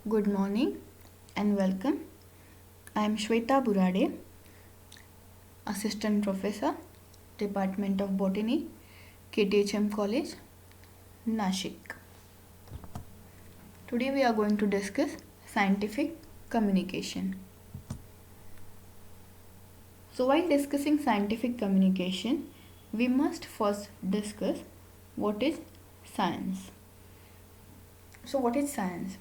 Good morning and welcome. I am Shweta Burade, Assistant Professor, Department of Botany, KTHM College, Nashik. Today we are going to discuss scientific communication. So while discussing scientific communication, we must first discuss what is science. So what is science?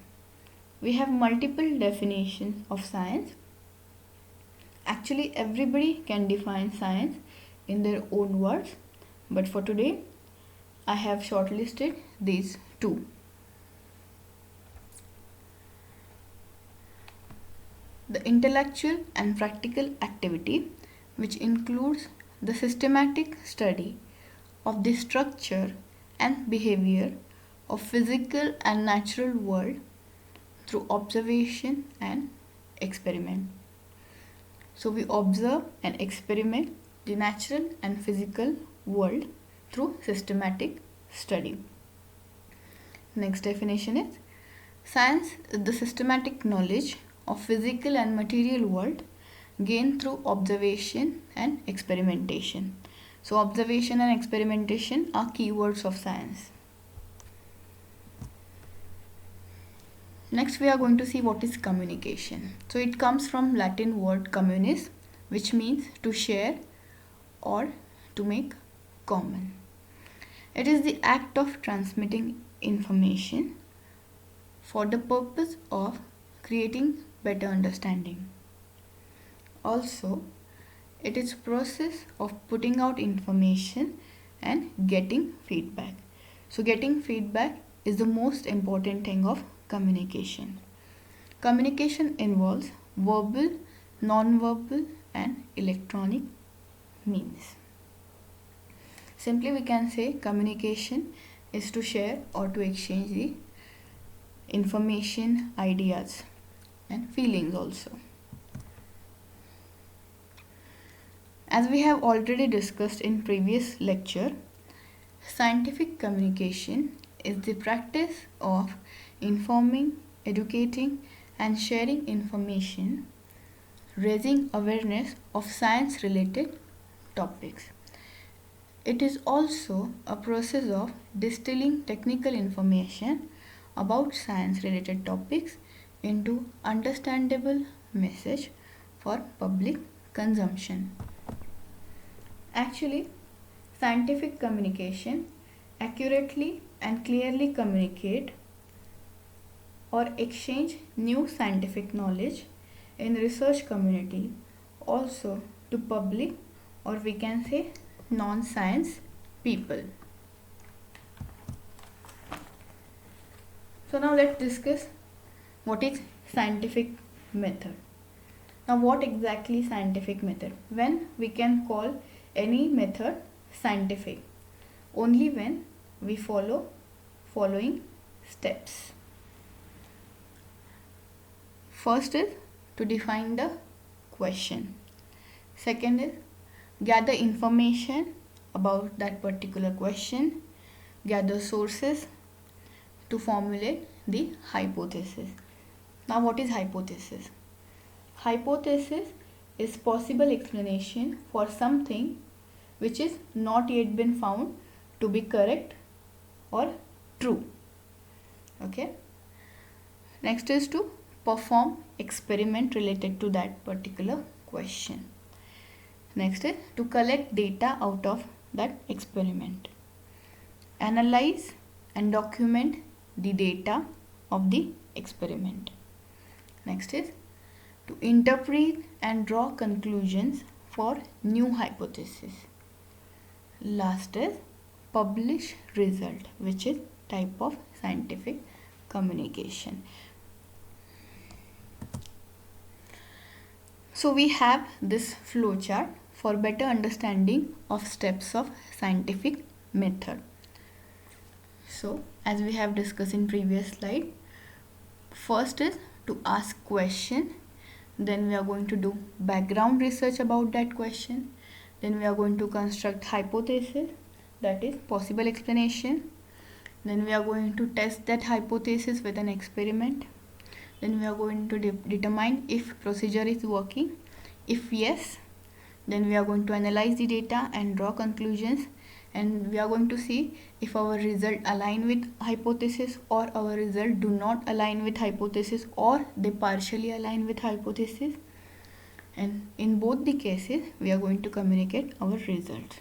We have multiple definitions of science. Actually, everybody can define science in their own words, but for today, I have shortlisted these two. The intellectual and practical activity, which includes the systematic study of the structure and behavior of physical and natural world through observation and experiment. So we observe and experiment the natural and physical world through systematic study. Next definition is science is the systematic knowledge of physical and material world gained through observation and experimentation. So observation and experimentation are keywords of science. Next we are going to see what is communication. So it comes from Latin word communis, which means to share or to make common. It is the act of transmitting information for the purpose of creating better understanding. Also, it is process of putting out information and getting feedback. So getting feedback is the most important thing of communication. Communication involves verbal, non-verbal and electronic means. Simply we can say communication is to share or to exchange the information, ideas and feelings also. As we have already discussed in previous lecture, scientific communication is the practice of informing, educating and sharing information, raising awareness of science related topics. It is also a process of distilling technical information about science related topics into understandable message for public consumption. Actually, scientific communication accurately and clearly communicate or exchange new scientific knowledge in research community, also to public or we can say non-science people. So now let's discuss what is scientific method. Now what exactly scientific method? When we can call any method scientific? Only when we follow following steps. First is to define the question. Second is gather information about that particular question, gather sources to formulate the hypothesis. Now what is hypothesis? Hypothesis is possible explanation for something which is not yet been found to be correct or true. Okay. Next is to perform experiment related to that particular question. Next is to collect data out of that experiment. Analyze and document the data of the experiment. Next is to interpret and draw conclusions for new hypothesis. Last is publish result, which is type of scientific communication. So we have this flow chart for better understanding of steps of scientific method. So as we have discussed in previous slide, first is to ask question, then we are going to do background research about that question, then we are going to construct hypothesis, that is possible explanation, then we are going to test that hypothesis with an experiment, then we are going to determine if procedure is working. If yes, then we are going to analyze the data and draw conclusions, and we are going to see if our result align with hypothesis or our result do not align with hypothesis or they partially align with hypothesis. And in both the cases we are going to communicate our results.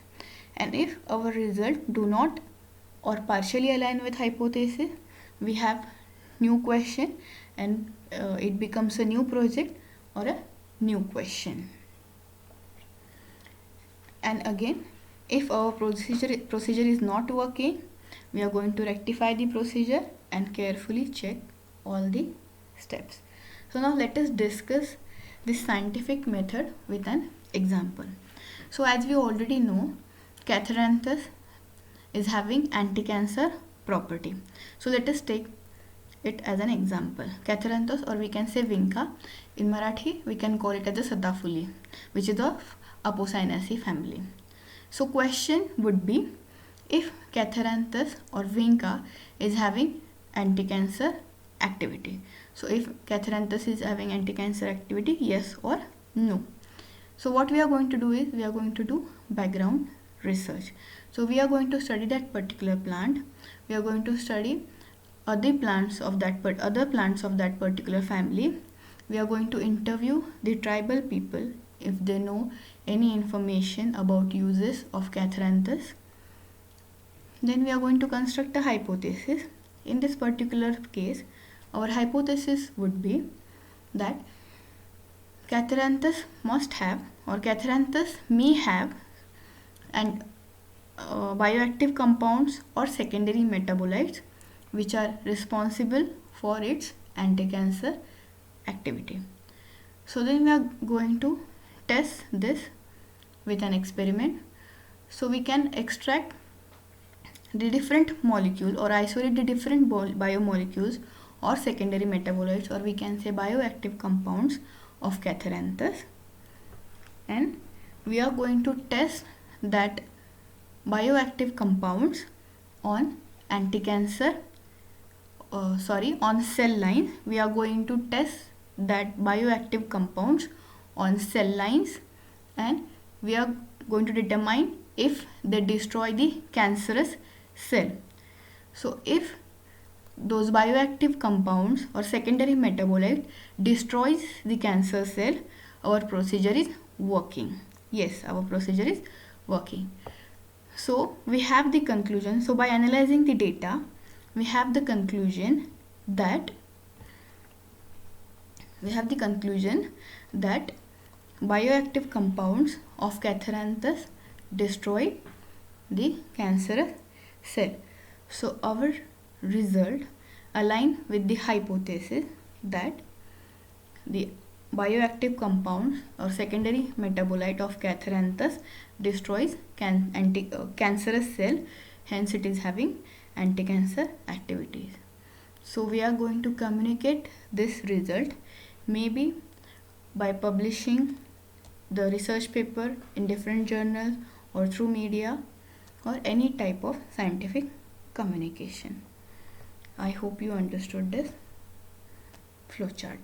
And if our result do not or partially align with hypothesis, we have new question, and it becomes a new project or a new question. And again, if our procedure is not working, we are going to rectify the procedure and carefully check all the steps. So now let us discuss this scientific method with an example. So as we already know, Catharanthus is having anti-cancer property. So let us take it as an example. Catharanthus, or we can say Vinca. In Marathi we can call it as a Sadafuli, which is of Apocynaceae family. So question would be, if Catharanthus or Vinca is having anti-cancer activity. So if Catharanthus is having anti-cancer activity, yes or no. So what we are going to do is, we are going to do background research. So we are going to study that particular plant. We are going to study other plants of that particular family. We are going to interview the tribal people if they know any information about uses of Catharanthus. Then we are going to construct a hypothesis. In this particular case, our hypothesis would be that Catharanthus must have, or Catharanthus may have, and bioactive compounds or secondary metabolites which are responsible for its anti-cancer activity. So then we are going to test this with an experiment. So we can extract the different molecule or isolate the different biomolecules or secondary metabolites, or we can say bioactive compounds of Catharanthus, and we are going to test that bioactive compounds on anti-cancer on cell lines. We are going to test that bioactive compounds on cell lines, and we are going to determine if they destroy the cancerous cell. So if those bioactive compounds or secondary metabolite destroys the cancer cell, our procedure is working. Yes, our procedure is working. So we have the conclusion. So by analyzing the data, we have the conclusion that bioactive compounds of Catharanthus destroy the cancerous cell. So our result align with the hypothesis that the bioactive compounds or secondary metabolite of Catharanthus destroys cancerous cell, hence it is having anti-cancer activities. So we are going to communicate this result maybe by publishing the research paper in different journals or through media or any type of scientific communication. I hope you understood this flowchart.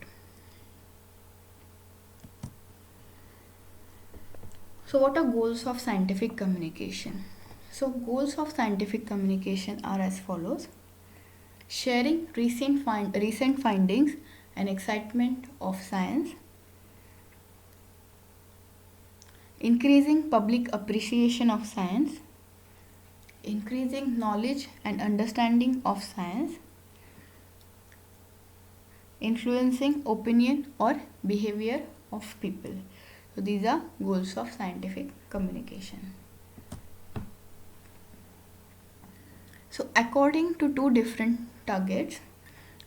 So what are goals of scientific communication? So goals of scientific communication are as follows: sharing recent findings and excitement of science, increasing public appreciation of science, increasing knowledge and understanding of science, influencing opinion or behavior of people. So these are goals of scientific communication. So according to two different targets,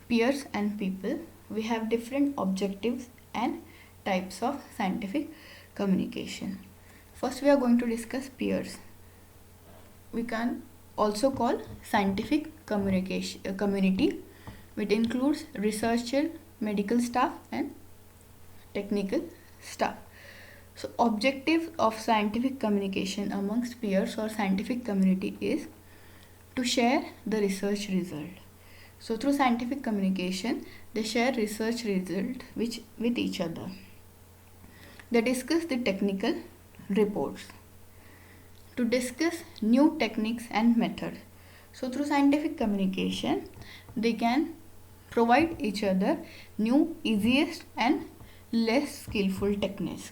peers and people, we have different objectives and types of scientific communication. First we are going to discuss peers. We can also call scientific community, which includes researcher, medical staff and technical staff. So objective of scientific communication amongst peers or scientific community is to share the research result. So through scientific communication, they share research results with each other. They discuss the technical reports to discuss new techniques and methods. So through scientific communication, they can provide each other new, easiest and less skillful techniques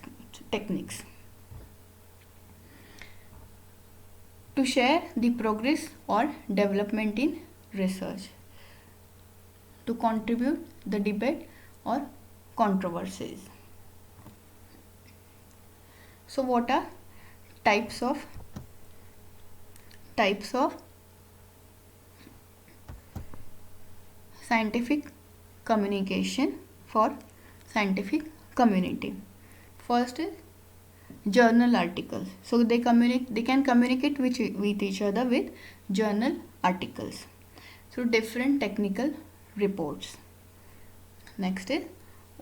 to share the progress or development in research, to contribute the debate or controversies. So what are types of scientific communication for scientific community? First is journal articles. So they can communicate with each other with journal articles. So different technical reports. Next is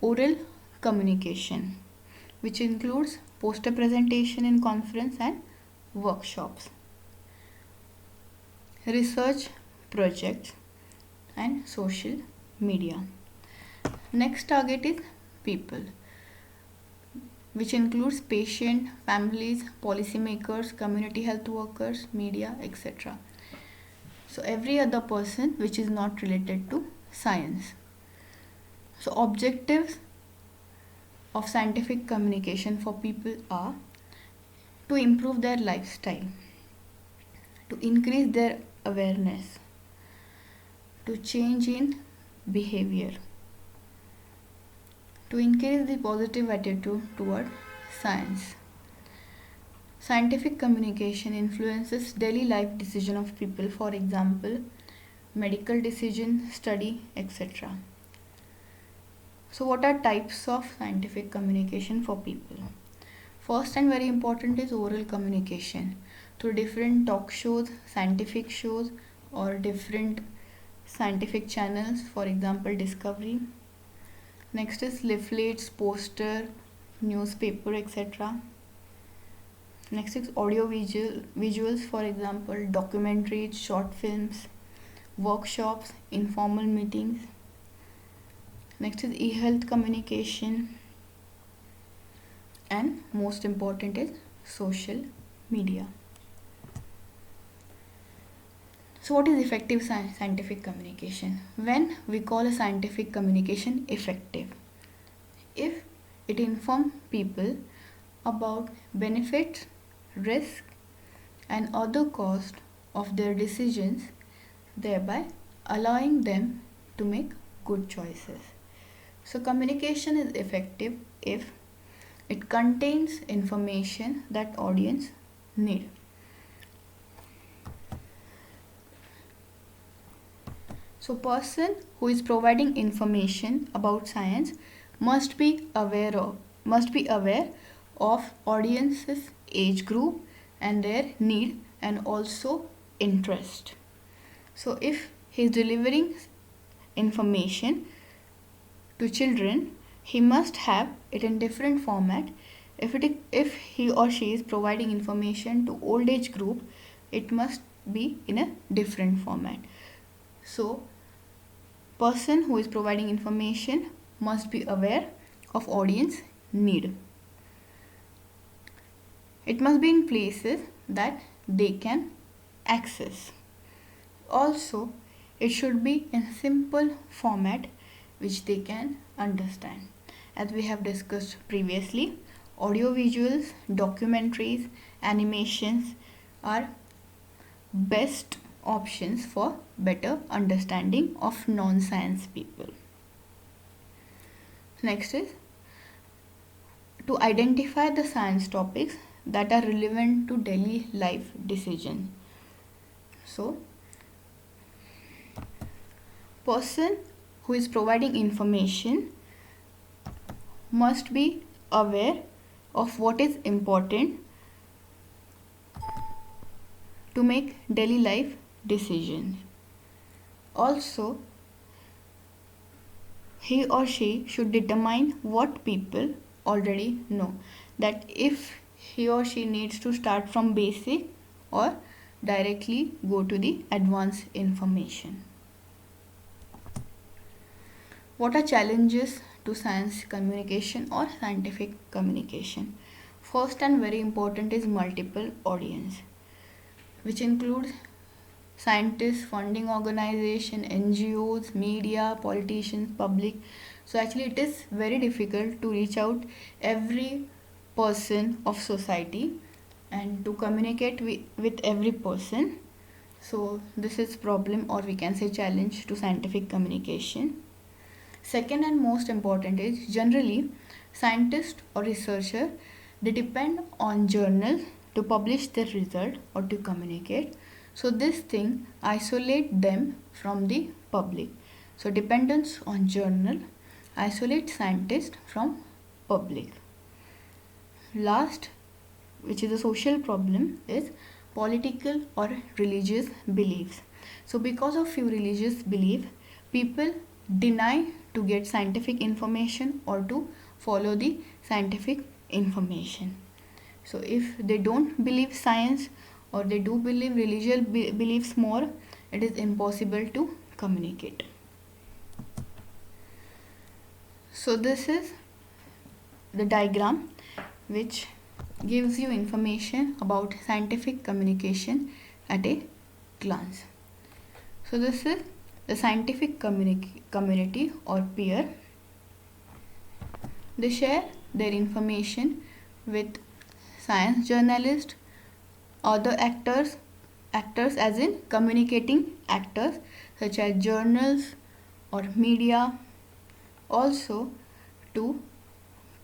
oral communication, which includes poster presentation in conference and workshops, research projects and social media. Next target is people, which includes patient, families, policymakers, community health workers, media, etc. So every other person which is not related to science. So objectives of scientific communication for people are to improve their lifestyle, to increase their awareness, to change in behavior, to increase the positive attitude toward science. Scientific communication influences daily life decision of people, for example, medical decision, study, etc. So what are types of scientific communication for people? First and very important is oral communication through different talk shows, scientific shows or different scientific channels, for example Discovery. Next is leaflets, poster, newspaper, etc. Next is audio visuals, for example documentaries, short films, workshops, informal meetings. Next is e-health communication, and most important is social media. So what is effective scientific communication? When we call a scientific communication effective, if it informs people about benefits, risk and other costs of their decisions, thereby allowing them to make good choices. So communication is effective if it contains information that audience need. So person who is providing information about science must be aware of audience's age group and their need and also interest. So if he is delivering information to children, he must have it in different format. If he or she is providing information to old age group, it must be in a different format. So person who is providing information must be aware of audience need. It must be in places that they can access. Also, it should be in simple format which they can understand. As we have discussed previously, audio visuals, documentaries, animations are best options for better understanding of non-science people. Next is to identify the science topics that are relevant to daily life decision. So person who is providing information must be aware of what is important to make daily life decisions. Also, he or she should determine what people already know, that if he or she needs to start from basic or directly go to the advanced information. What are challenges to science communication or scientific communication? First and very important is multiple audience, which includes scientists, funding organization, NGOs, media, politicians, public. So actually it is very difficult to reach out every person of society and to communicate with every person. So this is problem, or we can say challenge, to scientific communication. Second and most important is, generally scientists or researcher, they depend on journals to publish their result or to communicate. So this thing isolate them from the public. So dependence on journal isolate scientists from public. Last, which is a social problem, is political or religious beliefs. So because of few religious belief, people deny to get scientific information or to follow the scientific information. So if they don't believe science or they do believe religious beliefs more, it is impossible to communicate. So this is the diagram which gives you information about scientific communication at a glance. So this is the scientific community or peer. They share their information with science journalists, other actors as in communicating actors such as journals or media, also to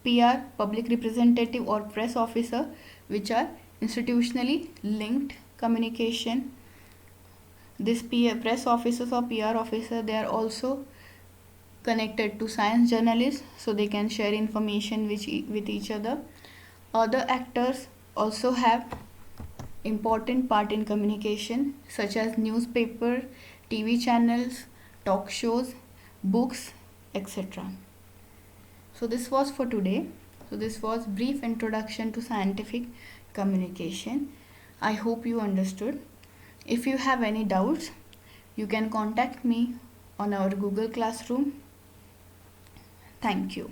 PR, public representative or press officer, which are institutionally linked communication. This press officers or PR officer, they are also connected to science journalists, so they can share information with each other. Other actors also have important part in communication, such as newspaper, TV channels, talk shows, books, etc. So this was for today. So this was brief introduction to scientific communication. I hope you understood. If you have any doubts, you can contact me on our Google Classroom. Thank you.